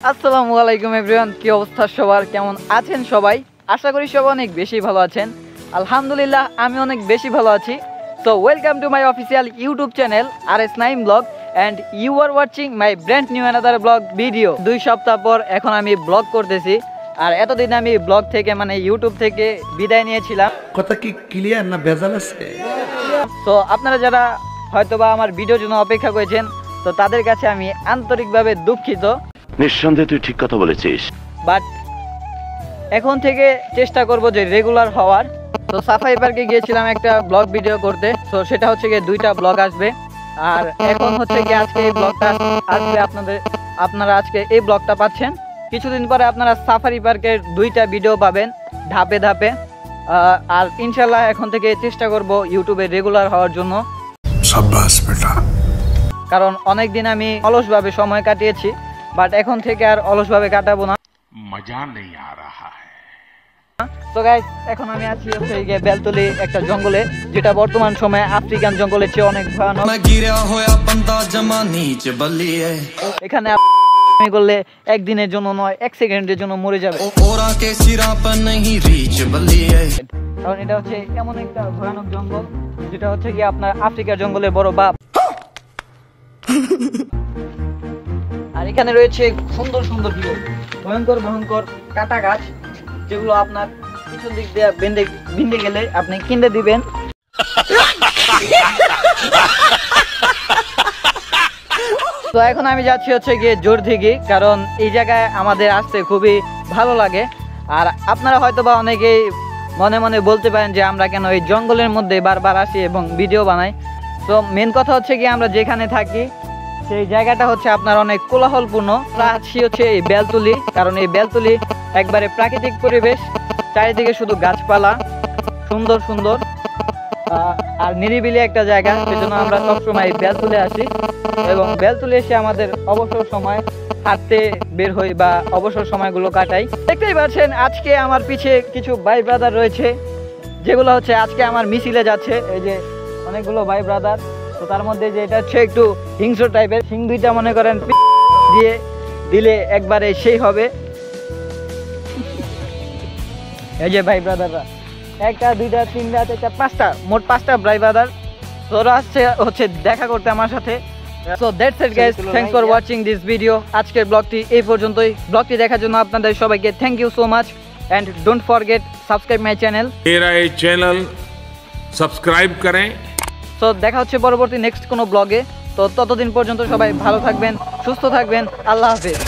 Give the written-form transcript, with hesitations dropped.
আসসালামু আলাইকুম এভরিওয়ান, কি অবস্থা সবার, কেমন আছেন সবাই? আশা করি সবাই অনেক বেশি ভালো আছেন। আলহামদুলিল্লাহ আমি অনেক বেশি ভালো আছি। So welcome to my official YouTube channel RS Naeem blog and you are watching my brand new another blog video. 2 সপ্তাহ পর এখন আমি ব্লগ করতেছি। আর এতদিন আমি ব্লগ থেকে ইউটিউব থেকে বিদায় নিয়েছিলাম। কথা কি ক্লিয়ার না ভেজাল আছে? তো আপনারা যারা হয়তোবা আমার ভিডিওর জন্য অপেক্ষা করেছেন, তো তাদের কাছে আমি আন্তরিকভাবে দুঃখিত। নিঃসন্দেহে তুই ঠিক কথা বলেছিস, বাট এখন থেকে চেষ্টা করব যে রেগুলার হওয়ার। তো সাফাই পার্কে গিয়েছিলাম একটা ব্লগ ভিডিও করতে, তো সেটা হচ্ছে গিয়ে 2টা ব্লগ আসবে। আর এখন হচ্ছে গিয়ে আজকে এই ব্লগটা আসবে আপনারা আজকে এই ব্লগটা পাচ্ছেন। কিছুদিন পরে আপনারা সাফারি পার্কের 2টা ভিডিও পাবেন ধাপে ধাপে। আর ইনশাল্লাহ এখন থেকে চেষ্টা করব ইউটিউবে রেগুলার হওয়ার জন্য। শাবাশ বেটা। কারণ অনেক দিন আমি অলসভাবে সময় কাটিয়েছি, বাট এখন থেকে আর অলসভাবে কাটাবো না। মজা নেই আ রাহা হ্যায়। তো গাইস, এখন আমি আছি হচ্ছে গিয়ে বেলতলি একটা জঙ্গলে, যেটা বর্তমান সময়ে আফ্রিকান জঙ্গলের চেয়ে অনেক ভয়ানক। এখানে আপনি করলে একদিনের জন্য নয়, 1 সেকেন্ডের জন্য মরে যাবে। কারণ এটা হচ্ছে এমন একটা ভয়ানক জঙ্গল, যেটা হচ্ছে কি আপনার আফ্রিকার জঙ্গলের বড় বাপ। আর এখানে রয়েছে সুন্দর সুন্দর ভিউ, ভয়ঙ্কর ভয়ঙ্কর কাটা গাছ, যেগুলো আপনার পিছন দিক দিয়ে বিন্দে গেলে আপনি কিনে দিবেন। তো এখন আমি যাচ্ছি হচ্ছে গিয়ে জোরদিঘি, কারণ এই জায়গায় আমাদের আসতে খুবই ভালো লাগে। আর আপনারা হয়তোবা অনেকেই মনে মনে বলতে পারেন যে আমরা কেন এই জঙ্গলের মধ্যে বারবার আসি এবং ভিডিও বানাই। তো মেন কথা হচ্ছে কি, আমরা যেখানে থাকি সেই জায়গাটা হচ্ছে আপনার অনেক কোলাহলপূর্ণ। আছি হচ্ছে এই বেলতলি, কারণ এই বেলতলি একবারে প্রাকৃতিক পরিবেশ, চারিদিকে শুধু গাছপালা, সুন্দর সুন্দর আর নিরিবিলি একটা জায়গা। সেজন্য আমরা সবসময় বেলতলি আসি এবং বেলতলি এসে আমাদের অবসর সময় হাঁটতে বের হই বা অবসর সময়গুলো কাটাই। দেখতেই পাচ্ছেন আজকে আমার পিছে কিছু ভাই ব্রাদার রয়েছে, যেগুলো হচ্ছে আজকে আমার মিছিলে যাচ্ছে। এই যে অনেকগুলো ভাই ব্রাদার, তো তার মধ্যে যে এটা হচ্ছে একটু হিংস্র টাইপের, সিং 2টা মনে করেন দিয়ে দিলে একবারে সেই হবে। এই যে ভাই ব্রাদাররা 1টা 2টা 3টা 4টা 5টা, মোট 5টা ভাই ব্রাদার। তোরা হচ্ছে দেখা করতে আমার সাথে। So that's it guys, thanks for watching this video. আজকের ব্লগটি এই পর্যন্তই। ব্লগটি দেখার জন্য আপনাদের সবাইকে thank you so much and don't forget subscribe my channel. मेरा ये चैनल सब्सक्राइब करें। সো দেখা হচ্ছে পরবর্তী নেক্সট কোনো ব্লগে। তো ততদিন পর্যন্ত সবাই ভালো থাকবেন, সুস্থ থাকবেন। আল্লাহ হাফেজ।